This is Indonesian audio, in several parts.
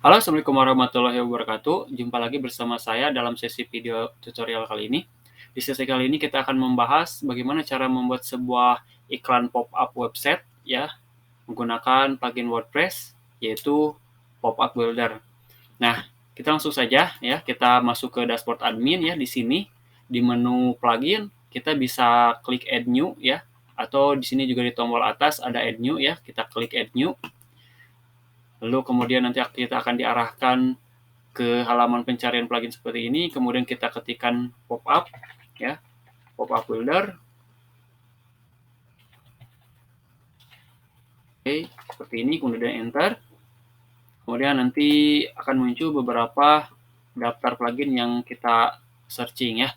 Halo, Assalamualaikum warahmatullahi wabarakatuh. Jumpa lagi bersama saya dalam sesi video tutorial kali ini. Di sesi kali ini kita akan membahas bagaimana cara membuat sebuah iklan pop-up website ya menggunakan plugin WordPress yaitu Pop-up Builder. Nah, kita langsung saja ya, kita masuk ke dashboard admin ya di sini di menu plugin kita bisa klik add new ya atau di sini juga di tombol atas ada add new ya, kita klik add new. Lalu kemudian nanti kita akan diarahkan ke halaman pencarian plugin seperti ini, kemudian kita ketikkan pop-up ya, pop-up builder. Oke, seperti ini kemudian enter. Kemudian nanti akan muncul beberapa daftar plugin yang kita searching ya.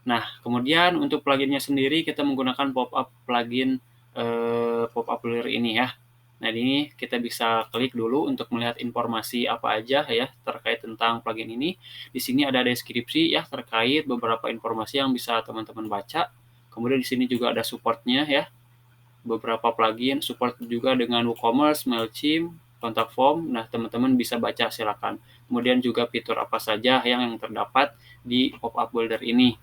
Nah, kemudian untuk pluginnya sendiri kita menggunakan pop-up plugin pop-up builder ini ya. Nah, ini kita bisa klik dulu untuk melihat informasi apa aja ya terkait tentang plugin ini. Di sini ada deskripsi ya terkait beberapa informasi yang bisa teman-teman baca. Kemudian di sini juga ada supportnya ya. Beberapa plugin support juga dengan WooCommerce, Mailchimp, Contact Form. Nah, teman-teman bisa baca silakan. Kemudian juga fitur apa saja yang terdapat di pop-up builder ini.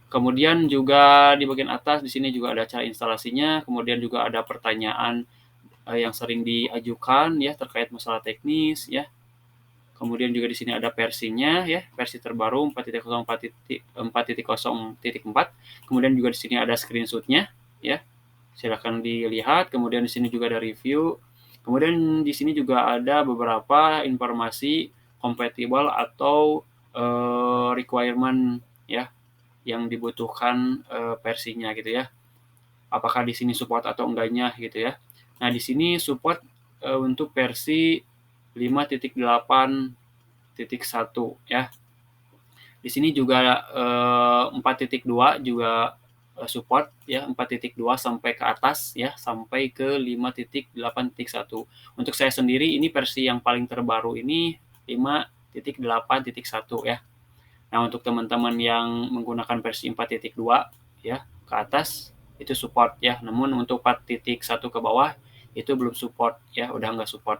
Kemudian juga di bagian atas di sini juga ada cara instalasinya, kemudian juga ada pertanyaan yang sering diajukan ya terkait masalah teknis ya. Kemudian juga di sini ada versinya ya, versi terbaru 4.0.4. Kemudian juga di sini ada screenshot-nya ya. Silakan dilihat. Kemudian di sini juga ada review. Kemudian di sini juga ada beberapa informasi compatible atau requirement ya yang dibutuhkan versinya gitu ya. Apakah di sini support atau enggaknya gitu ya. Nah, di sini support untuk versi 5.8.1 ya. Di sini juga 4.2 juga support ya 4.2 sampai ke atas ya sampai ke 5.8.1. Untuk saya sendiri ini versi yang paling terbaru ini 5.8.1 ya. Nah, untuk teman-teman yang menggunakan versi 4.2 ya ke atas itu support ya. Namun untuk 4.1 ke bawah itu belum support ya, udah nggak support.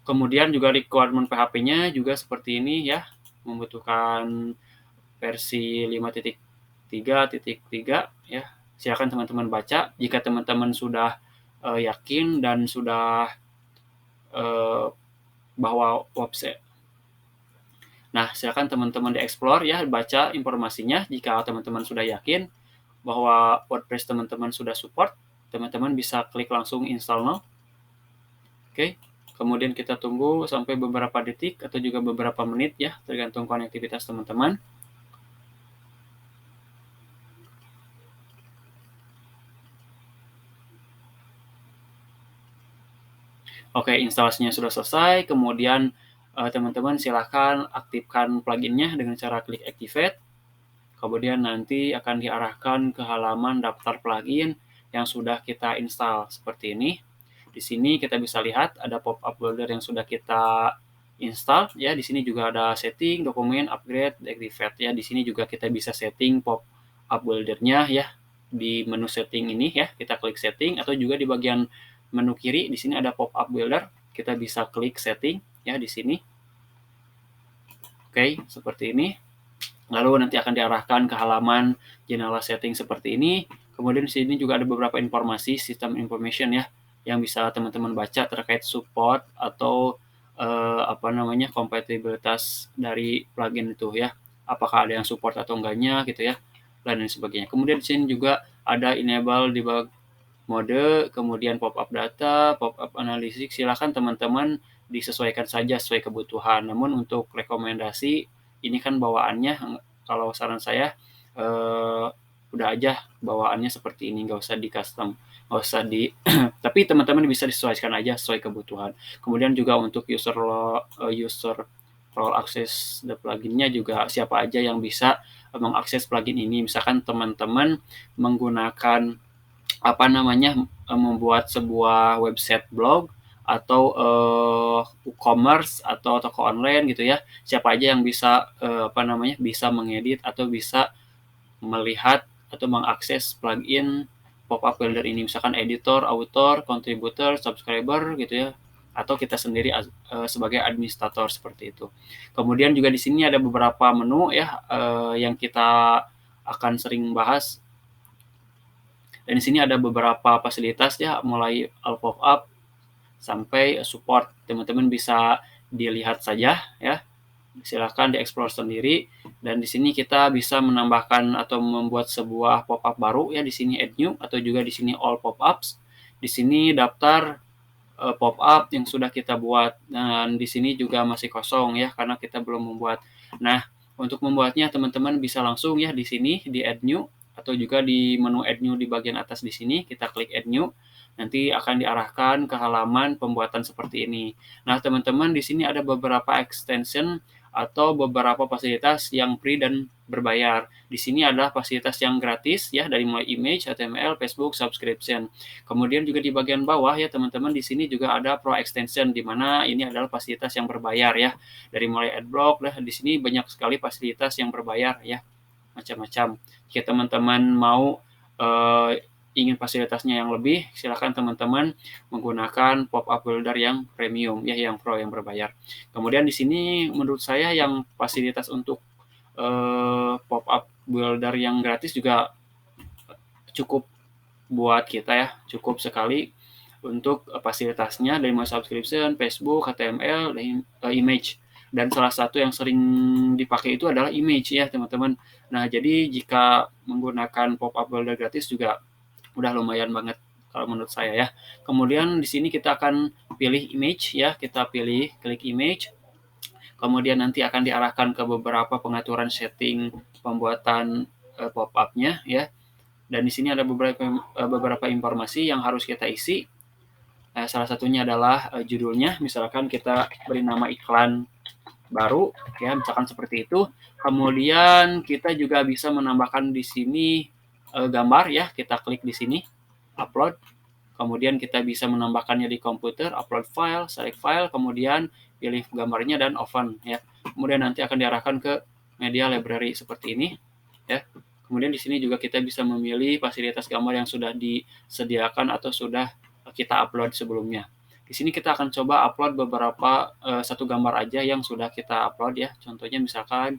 Kemudian juga requirement PHP-nya juga seperti ini ya, membutuhkan versi 5.3.3 ya. Silakan teman-teman baca. Jika teman-teman sudah yakin dan sudah bahwa website. Nah, silakan teman-teman dieksplor ya, baca informasinya. Jika teman-teman sudah yakin bahwa WordPress teman-teman sudah support, teman-teman bisa klik langsung install now. Oke, kemudian kita tunggu sampai beberapa detik atau juga beberapa menit ya, tergantung konektivitas teman-teman. Oke, instalasinya sudah selesai, kemudian teman-teman silahkan aktifkan pluginnya dengan cara klik activate. Kemudian nanti akan diarahkan ke halaman daftar plugin yang sudah kita install seperti ini. Di sini kita bisa lihat ada pop-up builder yang sudah kita install ya. Di sini juga ada setting, dokumen, upgrade, deactivate ya. Di sini juga kita bisa setting pop-up buildernya ya. Di menu setting ini ya, kita klik setting atau juga di bagian menu kiri di sini ada pop-up builder. Kita bisa klik setting ya di sini. Oke, seperti ini. Lalu nanti akan diarahkan ke halaman general setting seperti ini. Kemudian di sini juga ada beberapa informasi system information ya yang bisa teman-teman baca terkait support atau kompatibilitas dari plugin itu ya. Apakah ada yang support atau enggaknya gitu ya dan lain sebagainya. Kemudian di sini juga ada enable debug mode, kemudian pop-up data, pop-up analisis. Silakan teman-teman disesuaikan saja sesuai kebutuhan. Namun untuk rekomendasi ini kan bawaannya kalau saran saya udah aja bawaannya seperti ini, nggak usah di custom, nggak usah di tapi teman-teman bisa disesuaikan aja sesuai kebutuhan. Kemudian juga untuk user role access the pluginnya juga siapa aja yang bisa mengakses plugin ini. Misalkan teman-teman menggunakan membuat sebuah website blog atau e-commerce atau toko online gitu ya. Siapa aja yang bisa bisa mengedit atau bisa melihat atau mengakses plugin pop-up builder ini, misalkan editor, author, contributor, subscriber gitu ya. atau kita sendiri sebagai administrator seperti itu. Kemudian juga di sini ada beberapa menu ya yang kita akan sering bahas. Dan di sini ada beberapa fasilitas ya, mulai all pop-up sampai support. Teman-teman bisa dilihat saja ya. Silahkan dieksplor sendiri. Dan di sini kita bisa menambahkan atau membuat sebuah pop-up baru ya, di sini add new atau juga di sini all pop-ups. Di sini daftar pop-up yang sudah kita buat, dan di sini juga masih kosong ya karena kita belum membuat. Nah, untuk membuatnya teman-teman bisa langsung ya di sini di add new atau juga di menu add new di bagian atas di sini kita klik add new, nanti akan diarahkan ke halaman pembuatan seperti ini. Nah, teman-teman di sini ada beberapa extension atau beberapa fasilitas yang free dan berbayar. Di sini adalah fasilitas yang gratis ya, dari mulai image, HTML, Facebook, subscription. Kemudian juga di bagian bawah ya teman-teman, di sini juga ada Pro Extension, di mana ini adalah fasilitas yang berbayar ya. Dari mulai adblock, di sini banyak sekali fasilitas yang berbayar ya, macam-macam. Jika teman-teman mau ingin fasilitasnya yang lebih, silakan teman-teman menggunakan pop-up builder yang premium ya, yang pro, yang berbayar. Kemudian di sini menurut saya yang fasilitas untuk pop-up builder yang gratis juga cukup buat kita ya, cukup sekali untuk fasilitasnya dari mulai subscription, Facebook, HTML, image. Dan salah satu yang sering dipakai itu adalah image ya teman-teman. Nah, jadi jika menggunakan pop-up builder gratis juga udah lumayan banget kalau menurut saya ya. Kemudian di sini kita akan pilih image ya, kita pilih klik image. Kemudian nanti akan diarahkan ke beberapa pengaturan setting pembuatan pop-up-nya ya. Dan di sini ada beberapa informasi yang harus kita isi. Salah satunya adalah judulnya, misalkan kita beri nama iklan baru, ya misalkan seperti itu. Kemudian kita juga bisa menambahkan di sini gambar ya, kita klik di sini, upload. Kemudian kita bisa menambahkannya di komputer, upload file, select file, kemudian pilih gambarnya dan open ya. Kemudian nanti akan diarahkan ke media library seperti ini ya. Kemudian di sini juga kita bisa memilih fasilitas gambar yang sudah disediakan atau sudah kita upload sebelumnya. Di sini kita akan coba upload beberapa satu gambar aja yang sudah kita upload ya. Contohnya misalkan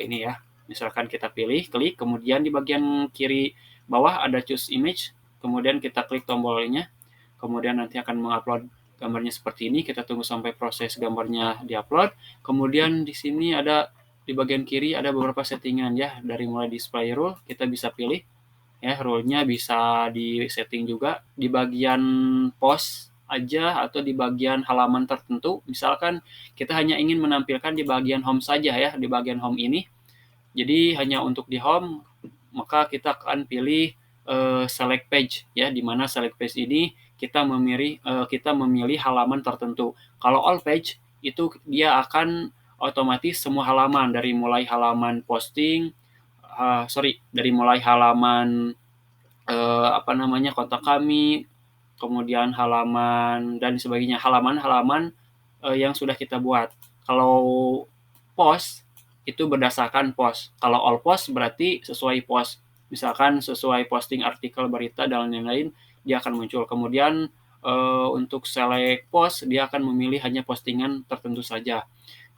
ini ya. Misalkan kita pilih, klik, kemudian di bagian kiri bawah ada choose image, kemudian kita klik tombolnya, kemudian nanti akan mengupload gambarnya seperti ini. Kita tunggu sampai proses gambarnya diupload. Kemudian di sini ada di bagian kiri ada beberapa settingan ya, dari mulai display rule kita bisa pilih ya, rule-nya bisa di setting juga di bagian post aja atau di bagian halaman tertentu. Misalkan kita hanya ingin menampilkan di bagian home saja ya, di bagian home ini. Jadi hanya untuk di home, maka kita akan pilih select page ya, di mana select page ini kita memilih halaman tertentu. Kalau all page itu dia akan otomatis semua halaman, dari mulai halaman posting, dari mulai halaman kontak kami, kemudian halaman dan sebagainya, halaman-halaman yang sudah kita buat. Kalau post itu berdasarkan post. Kalau all post berarti sesuai post. Misalkan sesuai posting artikel, berita dan lain-lain, dia akan muncul. Kemudian untuk select post dia akan memilih hanya postingan tertentu saja.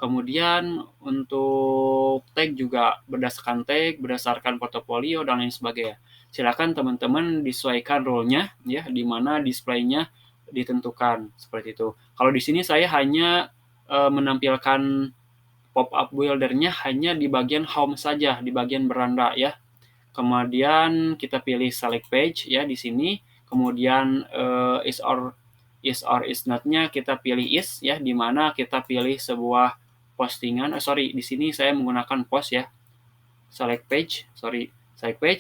Kemudian untuk tag juga berdasarkan tag, berdasarkan portofolio dan lain sebagainya. Silakan teman-teman disesuaikan role-nya ya, di mana display-nya ditentukan seperti itu. Kalau di sini saya hanya menampilkan pop-up builder-nya hanya di bagian home saja, di bagian beranda ya. Kemudian kita pilih select page ya di sini. Kemudian is or is not-nya kita pilih is ya, di mana kita pilih sebuah postingan. Di sini saya menggunakan post ya. Select page.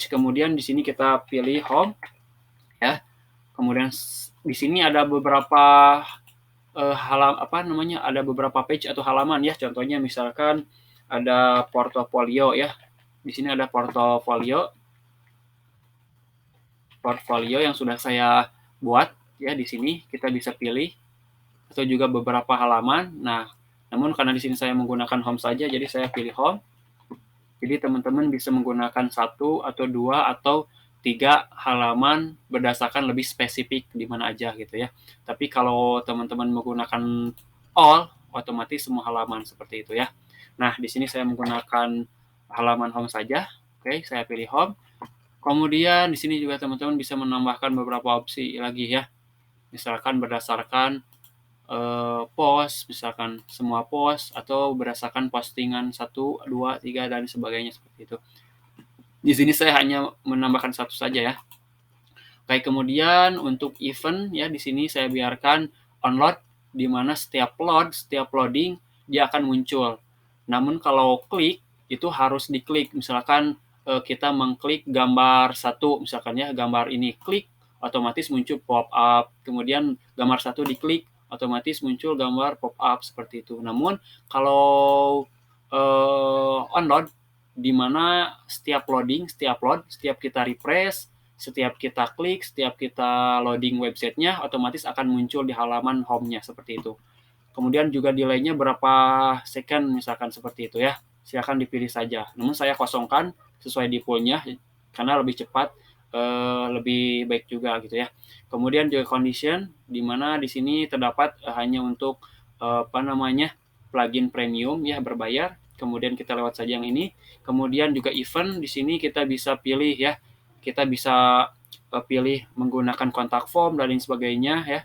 Kemudian di sini kita pilih home ya. Kemudian di sini ada beberapa ada beberapa page atau halaman ya. Contohnya misalkan ada portofolio ya. Di sini ada portofolio yang sudah saya buat ya. Di sini kita bisa pilih atau juga beberapa halaman. Nah, namun karena di sini saya menggunakan home saja, jadi saya pilih home. Jadi teman-teman bisa menggunakan satu atau dua atau 3 halaman berdasarkan lebih spesifik di mana aja gitu ya. Tapi kalau teman-teman menggunakan all, otomatis semua halaman seperti itu ya. Nah, di sini saya menggunakan halaman home saja. Oke, saya pilih home. Kemudian di sini juga teman-teman bisa menambahkan beberapa opsi lagi ya. Misalkan berdasarkan post, misalkan semua post atau berdasarkan postingan 1, 2, 3 dan sebagainya seperti itu. Di sini saya hanya menambahkan satu saja ya. Oke, kemudian untuk event ya di sini saya biarkan onload di mana setiap loading dia akan muncul. Namun kalau klik itu harus diklik. Misalkan kita mengklik gambar satu, misalkan ya gambar ini klik, otomatis muncul pop up. Kemudian gambar satu diklik, otomatis muncul gambar pop up seperti itu. Namun kalau onload di mana setiap loading, setiap kita refresh, setiap kita klik, setiap kita loading websitenya, otomatis akan muncul di halaman home-nya seperti itu. Kemudian juga delay-nya berapa second misalkan seperti itu ya. Silakan dipilih saja. Namun saya kosongkan sesuai default-nya karena lebih cepat, lebih baik juga gitu ya. Kemudian juga condition di mana di sini terdapat hanya untuk plugin premium ya berbayar. Kemudian kita lewat saja yang ini. Kemudian juga event di sini kita bisa pilih ya, kita bisa pilih menggunakan kontak form dan lain sebagainya ya.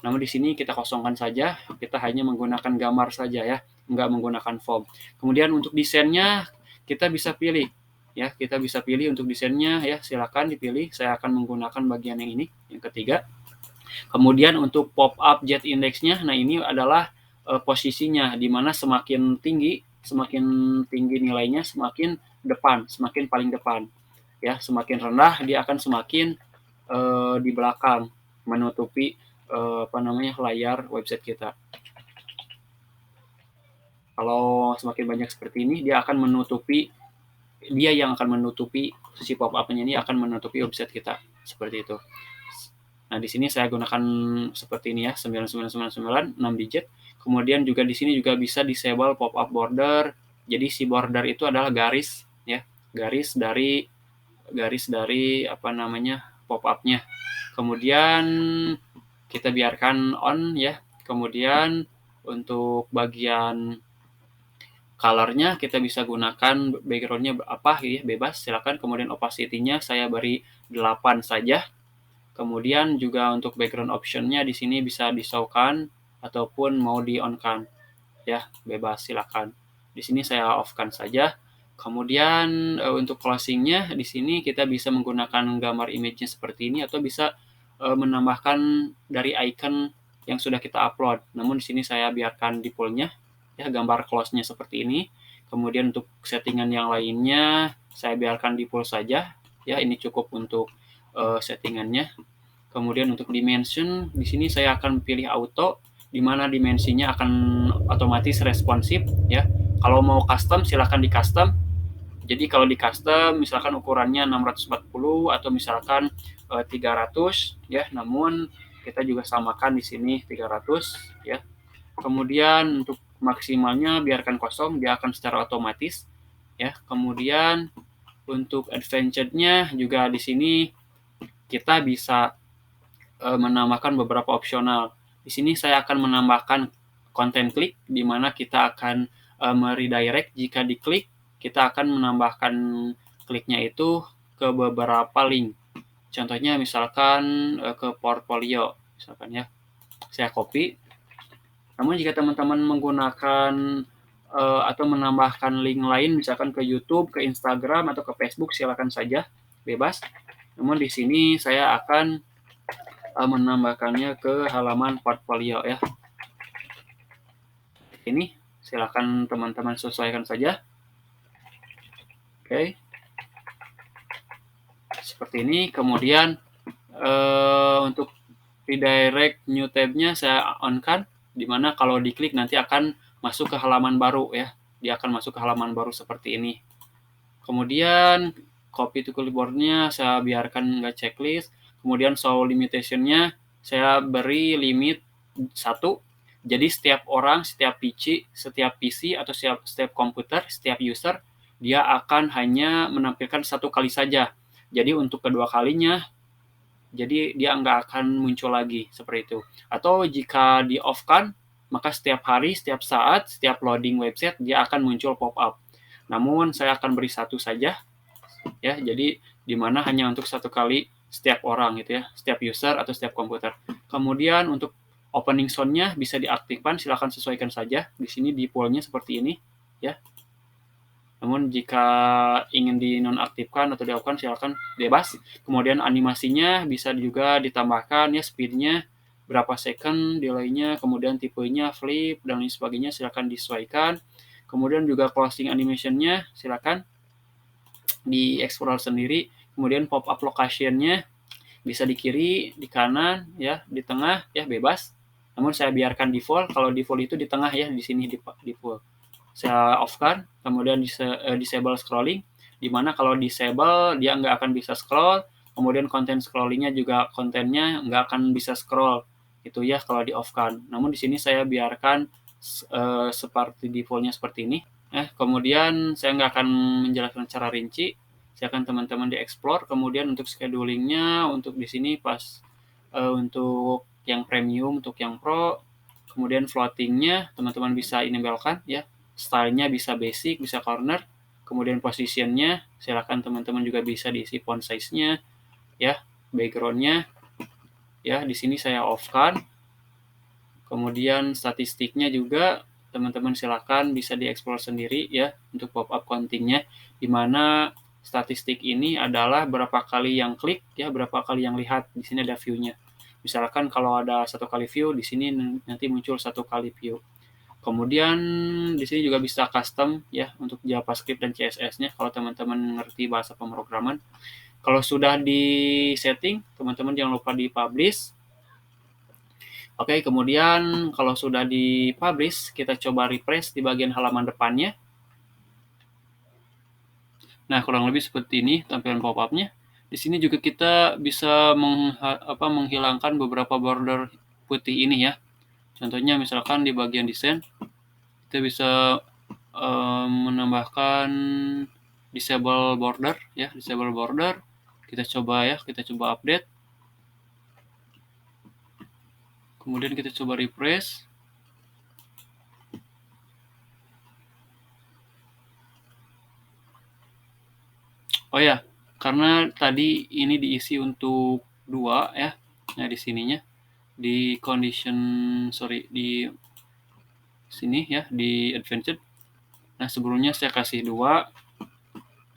Namun di sini kita kosongkan saja, kita hanya menggunakan gambar saja ya, nggak menggunakan form. Kemudian untuk desainnya kita bisa pilih ya, kita bisa pilih untuk desainnya ya, silakan dipilih. Saya akan menggunakan bagian yang ini, yang ketiga. Kemudian untuk pop up jet indexnya, nah ini adalah posisinya di mana semakin tinggi nilainya semakin depan, semakin paling depan ya, semakin rendah dia akan semakin di belakang menutupi layar website kita. Kalau semakin banyak seperti ini dia yang akan menutupi si pop up-nya ini akan menutupi website kita seperti itu. Nah, di sini saya gunakan seperti ini ya, 9999 6 digit. Kemudian juga di sini juga bisa disable pop up border. Jadi si border itu adalah garis ya, garis dari pop up-nya. Kemudian kita biarkan on ya. Kemudian untuk bagian color-nya kita bisa gunakan background-nya apa ya, bebas silakan. Kemudian opacity-nya saya beri 8 saja. Kemudian juga untuk background option-nya di sini bisa di-show-kan ataupun mau di-on-kan. Ya, bebas silakan. Di sini saya off-kan saja. Kemudian untuk closing-nya di sini kita bisa menggunakan gambar image-nya seperti ini atau bisa menambahkan dari icon yang sudah kita upload. Namun di sini saya biarkan default-nya ya, gambar close-nya seperti ini. Kemudian untuk settingan yang lainnya saya biarkan default saja. Ya, ini cukup untuk settingannya. Kemudian untuk dimension di sini saya akan pilih auto, di mana dimensinya akan otomatis responsif ya. Kalau mau custom silahkan di custom. Jadi kalau di custom misalkan ukurannya 640 atau misalkan 300 ya, namun kita juga samakan di sini 300 ya. Kemudian untuk maksimalnya biarkan kosong, dia akan secara otomatis ya. Kemudian untuk advanced-nya juga di sini kita bisa menambahkan beberapa opsional. Di sini saya akan menambahkan konten klik di mana kita akan meredirect jika diklik kita akan menambahkan kliknya itu ke beberapa link. Contohnya misalkan ke portfolio misalkan ya. Saya copy. Namun jika teman-teman menggunakan atau menambahkan link lain misalkan ke YouTube, ke Instagram atau ke Facebook silakan saja, bebas. Namun di sini saya akan menambahkannya ke halaman portfolio ya. Ini silakan teman-teman sesuaikan saja. Oke. Seperti ini. Kemudian untuk redirect new tab-nya saya on-kan, di mana kalau diklik nanti akan masuk ke halaman baru ya. Dia akan masuk ke halaman baru seperti ini. Kemudian copy to clipboard-nya saya biarkan nggak checklist. Kemudian show limitation-nya saya beri limit 1. Jadi setiap orang, setiap PC atau setiap komputer, setiap user dia akan hanya menampilkan 1 kali saja. Jadi untuk kedua kalinya, jadi dia nggak akan muncul lagi, seperti itu. Atau jika di-off-kan, maka setiap hari, setiap saat, setiap loading website, dia akan muncul pop-up. Namun saya akan beri satu saja, ya. Jadi di mana hanya untuk satu kali setiap orang gitu ya, setiap user atau setiap komputer. Kemudian untuk opening sound-nya bisa diaktifkan, silakan sesuaikan saja. Di sini default-nya seperti ini, ya. Namun jika ingin dinonaktifkan atau di-off-kan silakan bebas. Kemudian animasinya bisa juga ditambahkan ya, speed-nya berapa second, delay-nya, kemudian tipenya, flip, dan lain sebagainya silakan disesuaikan. Kemudian juga closing animation-nya silakan di-explore sendiri. Kemudian pop-up location-nya bisa di kiri, di kanan, ya, di tengah, ya bebas. Namun saya biarkan default. Kalau default itu di tengah ya, di sini default. Saya off-kan, kemudian disable scrolling, di mana kalau disable dia nggak akan bisa scroll, kemudian konten scrollingnya juga kontennya nggak akan bisa scroll, itu ya kalau di off-kan. Namun di sini saya biarkan seperti default-nya seperti ini. Kemudian saya nggak akan menjelaskan secara rinci, saya akan teman-teman di-explore. Kemudian untuk scheduling-nya, untuk di sini pas untuk yang premium, untuk yang pro, kemudian floating-nya teman-teman bisa enablekan ya. Style-nya bisa basic, bisa corner. Kemudian position-nya silakan teman-teman juga bisa diisi font size-nya ya, background-nya ya, di sini saya off-kan. Kemudian statistiknya juga teman-teman silakan bisa dieksplor sendiri ya untuk pop-up counting-nya, di mana statistik ini adalah berapa kali yang klik ya, berapa kali yang lihat. Di sini ada view-nya. Misalkan kalau ada 1 kali view, di sini nanti muncul 1 kali view. Kemudian di sini juga bisa custom ya untuk JavaScript dan CSS-nya kalau teman-teman ngerti bahasa pemrograman. Kalau sudah di setting, teman-teman jangan lupa di-publish. Oke, kemudian kalau sudah di-publish, kita coba refresh di bagian halaman depannya. Nah, kurang lebih seperti ini tampilan pop-up-nya. Di sini juga kita bisa menghilangkan beberapa border putih ini ya. Contohnya misalkan di bagian desain, kita bisa menambahkan disable border ya, disable border. Kita coba ya, kita coba update. Kemudian kita coba refresh. Oh ya, karena tadi ini diisi untuk 2 ya. Nah, di sininya di condition di sini ya, di advanced. Nah, sebelumnya saya kasih 2.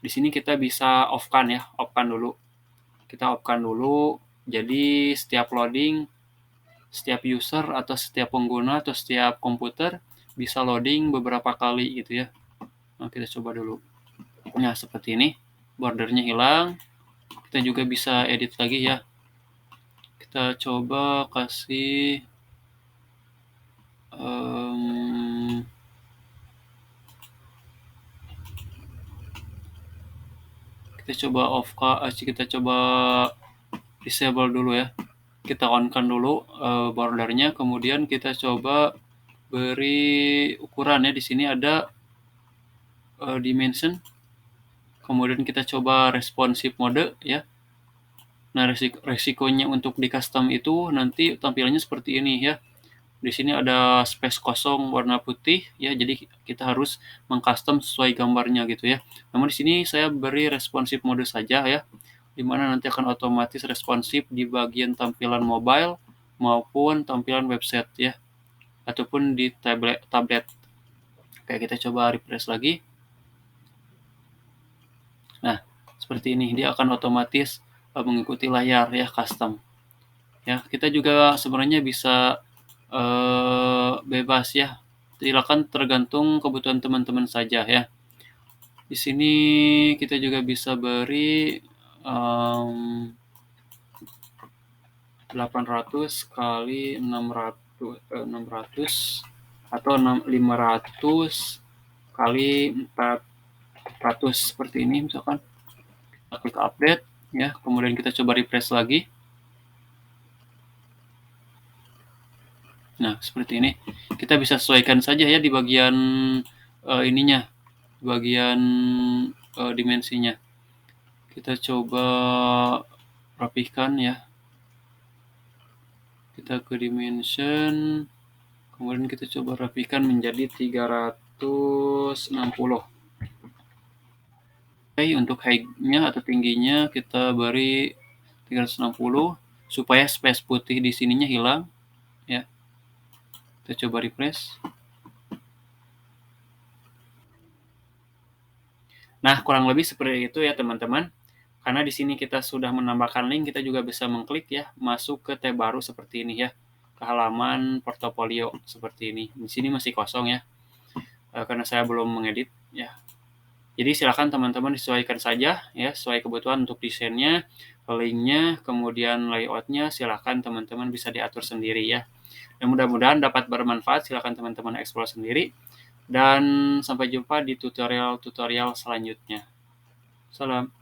Di sini kita bisa off-kan ya, off-kan dulu. Kita off-kan dulu. Jadi setiap loading, setiap user atau setiap pengguna atau setiap komputer bisa loading beberapa kali gitu ya. Nah, kita coba dulu. Nah, seperti ini. Bordernya hilang. Kita juga bisa edit lagi ya. Kita coba kasih kita coba disable dulu ya. Kita on-kan dulu bordernya, kemudian kita coba beri ukuran ya. Di sini ada dimension. Kemudian kita coba responsive mode ya. Nah, resikonya untuk di custom itu nanti tampilannya seperti ini ya. Di sini ada space kosong warna putih ya, jadi kita harus mengcustom sesuai gambarnya gitu ya. Namun di sini saya beri responsive mode saja ya, di mana nanti akan otomatis responsif di bagian tampilan mobile maupun tampilan website ya, ataupun di tablet. Oke, kita coba refresh lagi. Nah, seperti ini dia akan otomatis mengikuti layar ya, custom. Ya, kita juga sebenarnya bisa bebas ya. Silakan tergantung kebutuhan teman-teman saja ya. Di sini kita juga bisa beri 800 kali 600 atau 500 kali 400 seperti ini misalkan. Kita klik update ya, kemudian kita coba refresh lagi. Nah, seperti ini. Kita bisa sesuaikan saja ya di bagian ininya, bagian dimensinya. Kita coba rapihkan ya. Kita ke dimension, kemudian kita coba rapihkan menjadi 360. Oke, untuk height-nya atau tingginya kita beri 360 supaya space putih di sininya hilang ya. Kita coba refresh. Nah, kurang lebih seperti itu ya teman-teman. Karena di sini kita sudah menambahkan link, kita juga bisa mengklik ya, masuk ke tab baru seperti ini ya. Ke halaman portofolio seperti ini. Di sini masih kosong ya. Karena saya belum mengedit ya. Jadi silakan teman-teman disesuaikan saja ya, sesuai kebutuhan untuk desainnya, linknya, kemudian layoutnya, silakan teman-teman bisa diatur sendiri ya. Dan mudah-mudahan dapat bermanfaat, silakan teman-teman eksplor sendiri. Dan sampai jumpa di tutorial-tutorial selanjutnya. Salam.